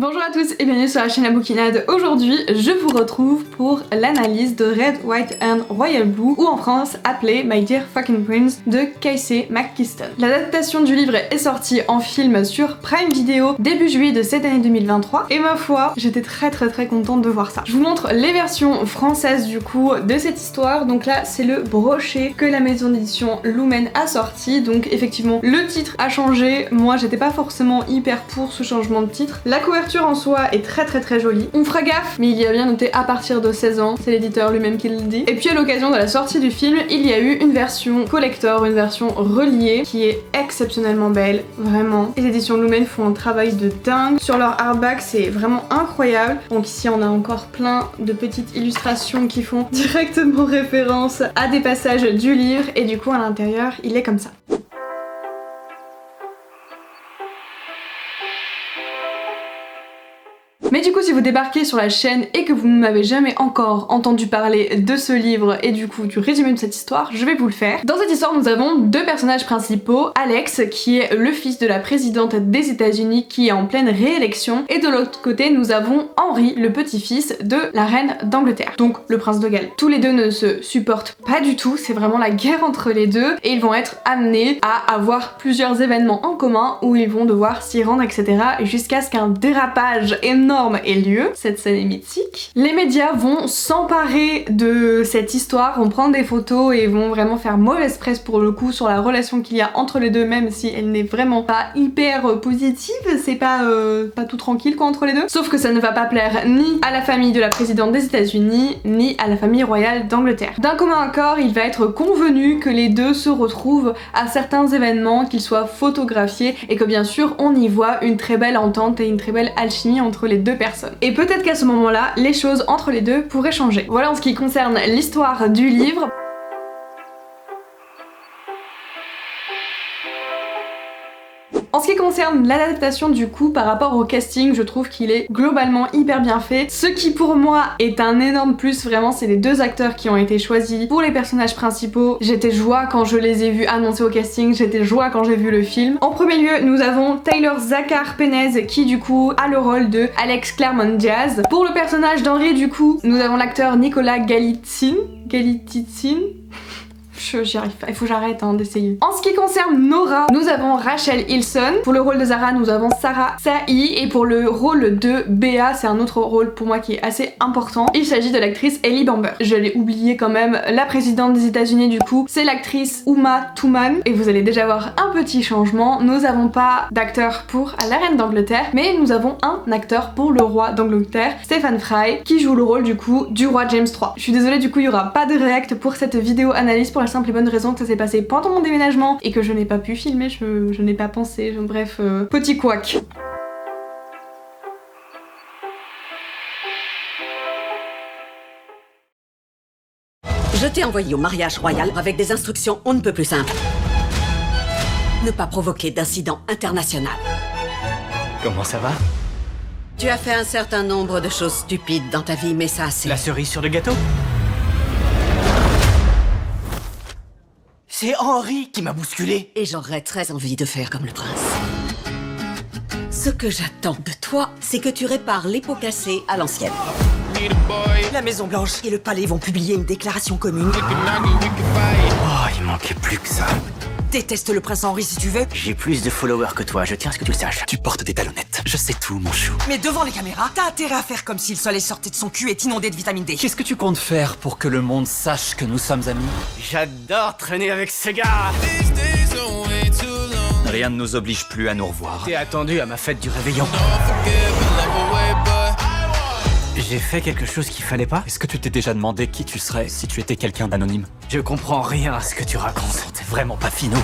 Bonjour à tous et bienvenue sur la chaîne La Bouquinade. Aujourd'hui, je vous retrouve pour l'analyse de Red, White and Royal Blue, ou en France appelé My Dear Fucking Prince de Casey McKiston. L'adaptation du livre est sortie en film sur Prime Video début juillet de cette année 2023 et ma foi, j'étais très contente de voir ça. Je vous montre les versions françaises du coup de cette histoire. Donc là, c'est le brochet que la maison d'édition Lumen a sorti. Donc effectivement, le titre a changé. Moi, j'étais pas forcément hyper pour ce changement de titre. La couverture en soi est très jolie. On fera gaffe, mais il y a bien noté à partir de 16 ans, c'est l'éditeur lui-même qui le dit. Et puis à l'occasion de la sortie du film, il y a eu une version collector, une version reliée, qui est exceptionnellement belle, vraiment. Les éditions Lumen font un travail de dingue. Sur leur hardback, c'est vraiment incroyable. Donc ici, on a encore plein de petites illustrations qui font directement référence à des passages du livre, et du coup à l'intérieur, il est comme ça. Mais du coup, si vous débarquez sur la chaîne et que vous ne m'avez jamais encore entendu parler de ce livre et du coup du résumé de cette histoire, je vais vous le faire. Dans cette histoire, nous avons deux personnages principaux, Alex qui est le fils de la présidente des États-Unis qui est en pleine réélection, et de l'autre côté nous avons Henry, le petit-fils de la reine d'Angleterre, donc le prince de Galles. Tous les deux ne se supportent pas du tout, c'est vraiment la guerre entre les deux, et ils vont être amenés à avoir plusieurs événements en commun où ils vont devoir s'y rendre, etc. jusqu'à ce qu'un dérapage énorme ait lieu. Cette scène est mythique. Les médias vont s'emparer de cette histoire, vont prendre des photos et vont vraiment faire mauvaise presse pour le coup sur la relation qu'il y a entre les deux, même si elle n'est vraiment pas hyper positive, c'est pas tout tranquille quoi entre les deux. Sauf que ça ne va pas plaire ni à la famille de la présidente des États-Unis, ni à la famille royale d'Angleterre. D'un commun accord, il va être convenu que les deux se retrouvent à certains événements, qu'ils soient photographiés, et que bien sûr on y voit une très belle entente et une très belle alchimie entre les deux personnes. Et peut-être qu'à ce moment-là, les choses entre les deux pourraient changer. Voilà en ce qui concerne l'histoire du livre. En ce qui concerne l'adaptation du coup par rapport au casting, je trouve qu'il est globalement hyper bien fait. Ce qui pour moi est un énorme plus, vraiment, c'est les deux acteurs qui ont été choisis pour les personnages principaux. J'étais joie quand je les ai vus annoncés au casting, j'étais joie quand j'ai vu le film. En premier lieu, nous avons Tyler Zachar Penez qui du coup a le rôle de Alex Claremont Diaz. Pour le personnage d'Henry du coup, nous avons l'acteur Nicolas Galitzine. J'y arrive pas, il faut que j'arrête d'essayer. En ce qui concerne Nora, nous avons Rachel Hilson. Pour le rôle de Zara, nous avons Sarah Sahi. Et pour le rôle de Bea, c'est un autre rôle pour moi qui est assez important. Il s'agit de l'actrice Ellie Bamber. Je l'ai oublié quand même, la présidente des États-Unis du coup, c'est l'actrice Uma Thurman. Et vous allez déjà voir un petit changement. Nous n'avons pas d'acteur pour la reine d'Angleterre, mais nous avons un acteur pour le roi d'Angleterre, Stephen Fry, qui joue le rôle du coup du roi James III. Je suis désolée, du coup il y aura pas de react pour cette vidéo analyse pour la simple et bonne raison que ça s'est passé pendant mon déménagement et que je n'ai pas pu filmer, je n'ai pas pensé, bref, petit couac. Je t'ai envoyé au mariage royal avec des instructions on ne peut plus simples. Ne pas provoquer d'incident international. Comment ça va? Tu as fait un certain nombre de choses stupides dans ta vie, mais ça c'est... La cerise sur le gâteau? C'est Henry qui m'a bousculé. Et j'aurais très envie de faire comme le prince. Ce que j'attends de toi, c'est que tu répares les pots cassés à l'ancienne. La Maison Blanche Et le palais vont publier une déclaration commune. Oh, il manquait plus que ça. Déteste le prince Henri si tu veux. J'ai plus de followers que toi, je tiens à ce que tu le saches. Tu portes des talonnettes. Je sais tout, mon chou. Mais devant les caméras, t'as intérêt à faire comme si le soleil sortait de son cul et inondé de vitamine D. Qu'est-ce que tu comptes faire pour que le monde sache que nous sommes amis? J'adore traîner avec ce gars. Rien ne nous oblige plus à nous revoir. T'es attendu à ma fête du réveillon. J'ai fait quelque chose qu'il fallait pas? Est-ce que tu t'es déjà demandé qui tu serais si tu étais quelqu'un d'anonyme? Je comprends rien à ce que tu racontes. T'es vraiment pas finot.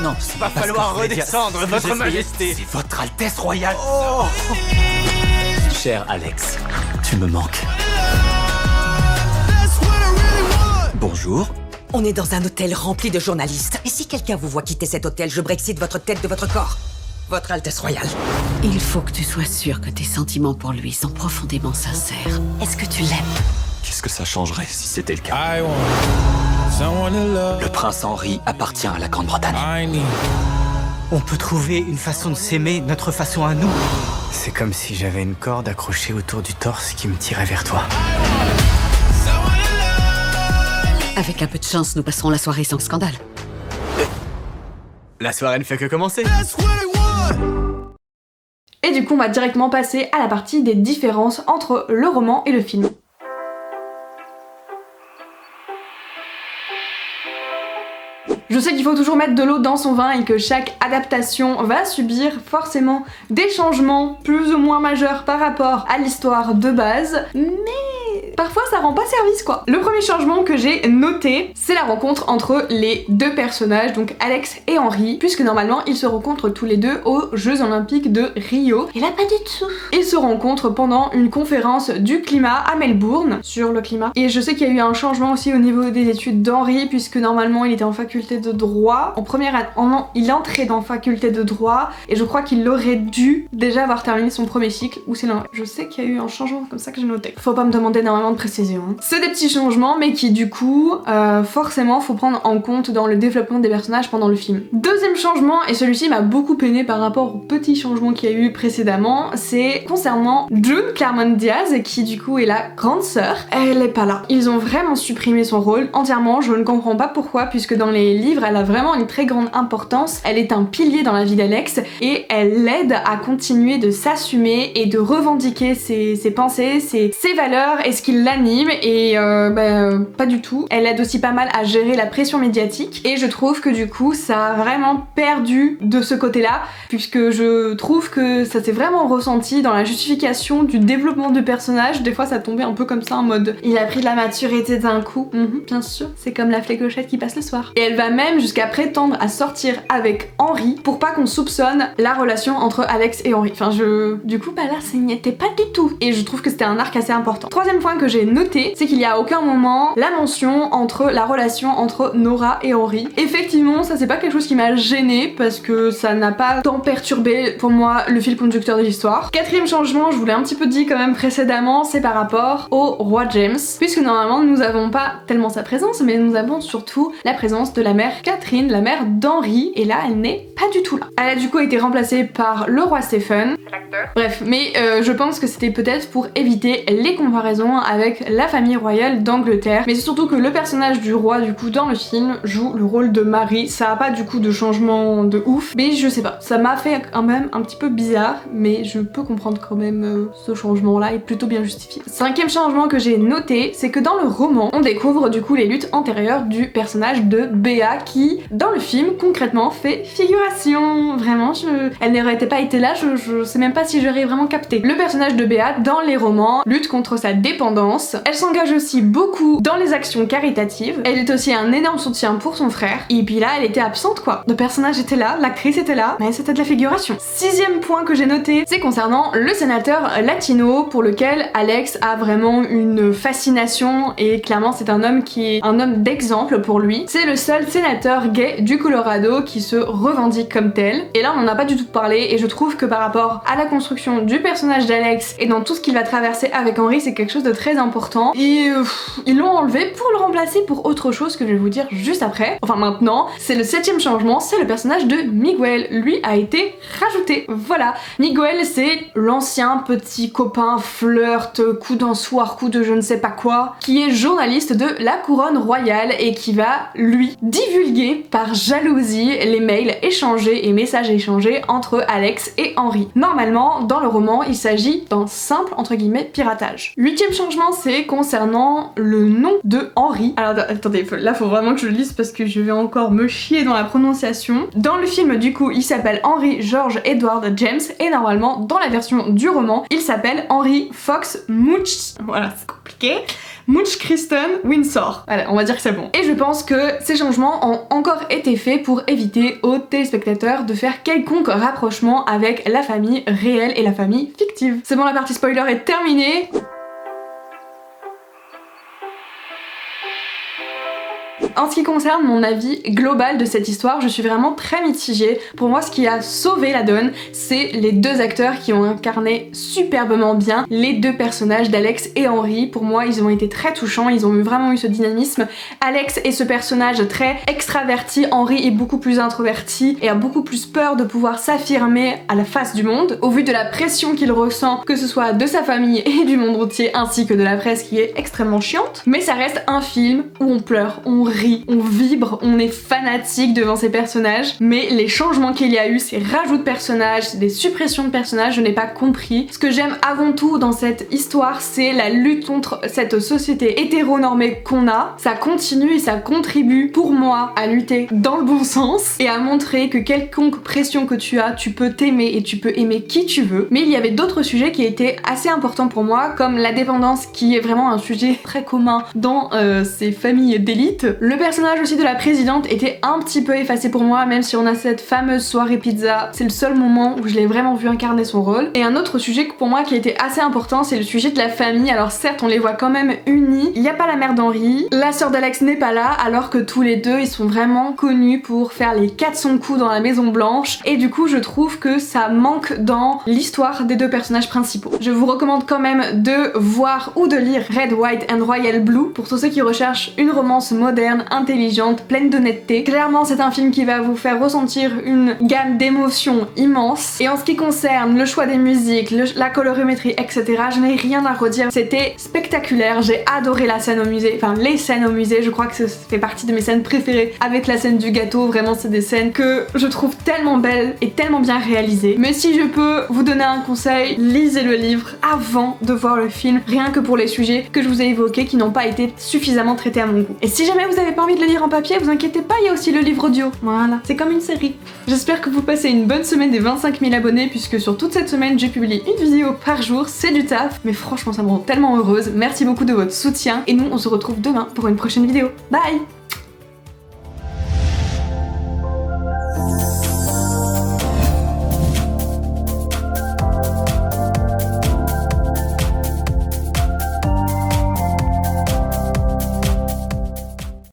Non, c'est Va pas falloir ce que je voulais dire. redescendre, Ce que votre j'essayais, majesté. C'est votre Altesse Royale. Cher Alex, tu me manques. Bonjour. On est dans un hôtel rempli de journalistes. Et si quelqu'un vous voit quitter cet hôtel, je brexite votre tête de votre corps. Votre Altesse Royale. Il faut que tu sois sûr que tes sentiments pour lui sont profondément sincères. Est-ce que tu l'aimes? Qu'est-ce que ça changerait si c'était le cas? Le prince Henri appartient à la Grande-Bretagne. On peut trouver une façon de s'aimer, notre façon à nous. C'est comme si j'avais une corde accrochée autour du torse qui me tirait vers toi. Avec un peu de chance, nous passerons la soirée sans scandale. La soirée ne fait que commencer. Et du coup, on va directement passer à la partie des différences entre le roman et le film. Je sais qu'il faut toujours mettre de l'eau dans son vin et que chaque adaptation va subir forcément des changements plus ou moins majeurs par rapport à l'histoire de base, mais parfois ça rend pas service quoi. Le premier changement que j'ai noté, c'est la rencontre entre les deux personnages, donc Alex et Henry, puisque normalement ils se rencontrent tous les deux aux Jeux Olympiques de Rio. Et là pas du tout. Ils se rencontrent pendant une conférence du climat à Melbourne, sur le climat. Et je sais qu'il y a eu un changement aussi au niveau des études d'Henry, puisque normalement il était en faculté de droit. En première année, il entrait dans faculté de droit, et je crois qu'il aurait dû déjà avoir terminé son premier cycle, ou c'est l'inverse. Je sais qu'il y a eu un changement comme ça que j'ai noté. Faut pas me demander énormément de précision. C'est des petits changements, mais qui du coup, forcément, faut prendre en compte dans le développement des personnages pendant le film. Deuxième changement, et celui-ci m'a beaucoup peiné par rapport aux petits changements qu'il y a eu précédemment, c'est concernant June Claremont Diaz, qui du coup est la grande sœur. Elle est pas là. Ils ont vraiment supprimé son rôle entièrement, je ne comprends pas pourquoi, puisque dans les livres, elle a vraiment une très grande importance. Elle est un pilier dans la vie d'Alex, et elle l'aide à continuer de s'assumer et de revendiquer ses pensées, ses valeurs et ce qui l'anime, et pas du tout. Elle aide aussi pas mal à gérer la pression médiatique, et je trouve que du coup ça a vraiment perdu de ce côté-là, puisque je trouve que ça s'est vraiment ressenti dans la justification du développement du personnage. Des fois ça tombait un peu comme ça en mode il a pris de la maturité d'un coup. Bien sûr, c'est comme la flécochette qui passe le soir. Et elle va même jusqu'à prétendre à sortir avec Henry pour pas qu'on soupçonne la relation entre Alex et Henry. Enfin du coup là ça n'y était pas du tout, et je trouve que c'était un arc assez important. Troisième point que j'ai noté, c'est qu'il y a à aucun moment la mention entre la relation entre Nora et Henry. Effectivement, ça c'est pas quelque chose qui m'a gênée, parce que ça n'a pas tant perturbé pour moi le fil conducteur de l'histoire. Quatrième changement, je vous l'ai un petit peu dit quand même précédemment, c'est par rapport au roi James, puisque normalement nous avons pas tellement sa présence, mais nous avons surtout la présence de la mère Catherine, la mère d'Henry, et là elle n'est pas du tout là. Elle a du coup été remplacée par le roi Stephen, l'acteur. Bref, mais je pense que c'était peut-être pour éviter les comparaisons avec la famille royale d'Angleterre, mais c'est surtout que le personnage du roi du coup dans le film joue le rôle de Marie. Ça a pas du coup de changement de ouf, mais je sais pas, ça m'a fait quand même un petit peu bizarre, mais je peux comprendre quand même ce changement là est plutôt bien justifié. Cinquième changement que j'ai noté, c'est que dans le roman on découvre du coup les luttes antérieures du personnage de Béa, qui dans le film concrètement fait figuration. Vraiment, elle n'aurait pas été là, je sais même pas si j'aurais vraiment capté. Le personnage de Béa dans les romans lutte contre sa dépendance. Elle s'engage aussi beaucoup dans les actions caritatives. Elle est aussi un énorme soutien pour son frère. Et puis là, elle était absente quoi. Le personnage était là, l'actrice était là, mais c'était de la figuration. Sixième point que j'ai noté, c'est concernant le sénateur latino, pour lequel Alex a vraiment une fascination, et clairement c'est un homme qui est un homme d'exemple pour lui. C'est le seul sénateur gay du Colorado qui se revendique comme tel. Et là on en a pas du tout parlé, et je trouve que par rapport à la construction du personnage d'Alex et dans tout ce qu'il va traverser avec Henry, c'est quelque chose de très important. Et ils l'ont enlevé pour le remplacer pour autre chose que je vais vous dire juste après. Enfin maintenant, c'est le septième changement, c'est le personnage de Miguel. Lui a été rajouté. Voilà. Miguel, c'est l'ancien petit copain flirt, coup d'un soir, coup de je ne sais pas quoi, qui est journaliste de la couronne royale et qui va lui divulguer par jalousie les mails échangés et messages échangés entre Alex et Henry. Normalement, dans le roman, il s'agit d'un simple entre guillemets piratage. Huitième changement, c'est concernant le nom de Henry. Alors attendez, là faut vraiment que je le lise parce que je vais encore me chier dans la prononciation. Dans le film du coup, il s'appelle Henry George Edward James, et normalement dans la version du roman, il s'appelle Henry Fox Munch. Voilà, c'est compliqué. Munch Kristen Windsor. Voilà, on va dire que c'est bon. Et je pense que ces changements ont encore été faits pour éviter aux téléspectateurs de faire quelconque rapprochement avec la famille réelle et la famille fictive. C'est bon, la partie spoiler est terminée. En ce qui concerne mon avis global de cette histoire, je suis vraiment très mitigée. Pour moi, ce qui a sauvé la donne, c'est les deux acteurs qui ont incarné superbement bien les deux personnages d'Alex et Henry. Pour moi, ils ont été très touchants, ils ont vraiment eu ce dynamisme. Alex est ce personnage très extraverti, Henry est beaucoup plus introverti et a beaucoup plus peur de pouvoir s'affirmer à la face du monde, au vu de la pression qu'il ressent, que ce soit de sa famille et du monde entier, ainsi que de la presse qui est extrêmement chiante. Mais ça reste un film où on pleure, on rit, on vibre, on est fanatique devant ces personnages. Mais les changements qu'il y a eu, ces rajouts de personnages, des suppressions de personnages, je n'ai pas compris. Ce que j'aime avant tout dans cette histoire, c'est la lutte contre cette société hétéronormée qu'on a. Ça continue et ça contribue pour moi à lutter dans le bon sens et à montrer que quelconque pression que tu as, tu peux t'aimer et tu peux aimer qui tu veux. Mais il y avait d'autres sujets qui étaient assez importants pour moi, comme la dépendance qui est vraiment un sujet très commun dans ces familles d'élite. Le personnage aussi de la présidente était un petit peu effacé pour moi, même si on a cette fameuse soirée pizza, c'est le seul moment où je l'ai vraiment vu incarner son rôle. Et un autre sujet pour moi qui était assez important, c'est le sujet de la famille. Alors certes, on les voit quand même unis, il n'y a pas la mère d'Henry, la sœur d'Alex n'est pas là, alors que tous les deux ils sont vraiment connus pour faire les 400 coups dans la Maison Blanche, et du coup je trouve que ça manque dans l'histoire des deux personnages principaux. Je vous recommande quand même de voir ou de lire Red, White and Royal Blue pour tous ceux qui recherchent une romance moderne, intelligente, pleine d'honnêteté. Clairement c'est un film qui va vous faire ressentir une gamme d'émotions immense, et en ce qui concerne le choix des musiques, la colorimétrie, etc., je n'ai rien à redire. C'était spectaculaire, j'ai adoré la scène au musée, enfin les scènes au musée, je crois que ça fait partie de mes scènes préférées, avec la scène du gâteau. Vraiment c'est des scènes que je trouve tellement belles et tellement bien réalisées. Mais si je peux vous donner un conseil, lisez le livre avant de voir le film, rien que pour les sujets que je vous ai évoqués qui n'ont pas été suffisamment traités à mon goût. Et si jamais vous n'avez pas envie de le lire en papier, vous inquiétez pas, il y a aussi le livre audio. Voilà, c'est comme une série. J'espère que vous passez une bonne semaine des 25 000 abonnés, puisque sur toute cette semaine je publie une vidéo par jour, c'est du taf, mais franchement ça me rend tellement heureuse. Merci beaucoup de votre soutien et nous on se retrouve demain pour une prochaine vidéo. Bye!